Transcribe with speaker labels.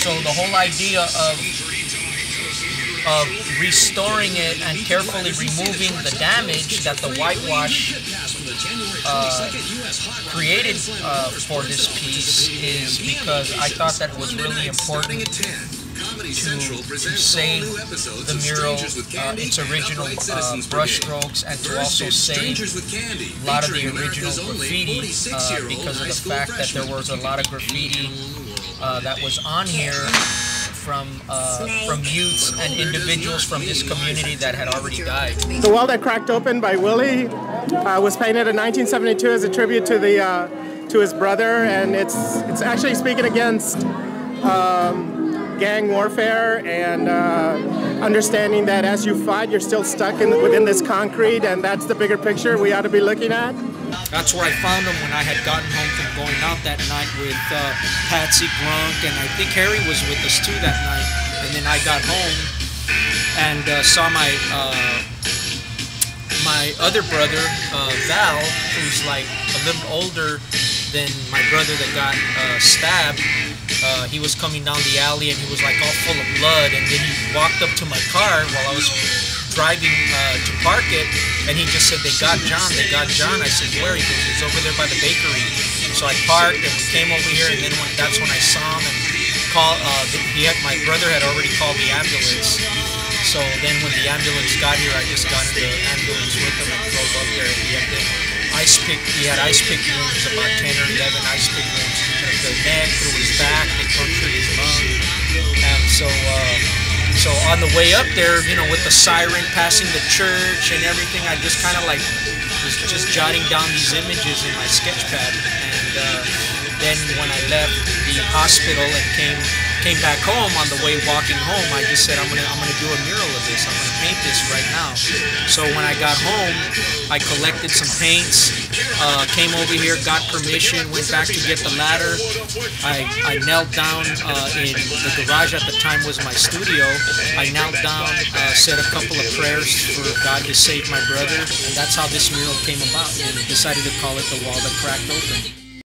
Speaker 1: So the whole idea of restoring it and carefully removing the damage that the whitewash created for this piece is because I thought that it was really important to save the mural, its original brush strokes, and to also save a lot of the original graffiti because of the fact that there was a lot of graffiti that was on here from youths and individuals from this community that had already died.
Speaker 2: The wall that cracked open by Willie was painted in 1972 as a tribute to to his brother, and it's actually speaking against gang warfare and understanding that as you fight, you're still stuck within this concrete, and that's the bigger picture we ought to be looking at.
Speaker 1: That's where I found him when I had gotten home from going out that night with Patsy, Grunk, and I think Harry was with us too that night. And then I got home and saw my other brother, Val, who's like a little older than my brother that got stabbed. He was coming down the alley and he was like all full of blood, and then he walked up to my car while I was driving to park it, and he just said, they got John. I said, where? He goes, he's over there by the bakery. So I parked and we came over here, and then that's when I saw him and called. My brother had already called the ambulance. So then when the ambulance got here, I just got in the ambulance with him and drove up there, and he had ice pick wounds, about 10 or 11 ice pick wounds in the neck, through his back, they punctured his lung. And so on the way up there, you know, with the siren passing the church and everything, I just kind of like was just jotting down these images in my sketch pad. And then when I left the hospital and came back home, on the way walking home, I just said, I'm gonna do a mural of this. I'm gonna paint this right now. So when I got home, I collected some paints, came over here, got permission, went back to get the ladder. I knelt down in the garage at the time was my studio. I knelt down, said a couple of prayers for God to save my brother, and that's how this mural came about, and decided to call it The Wall That Cracked Open.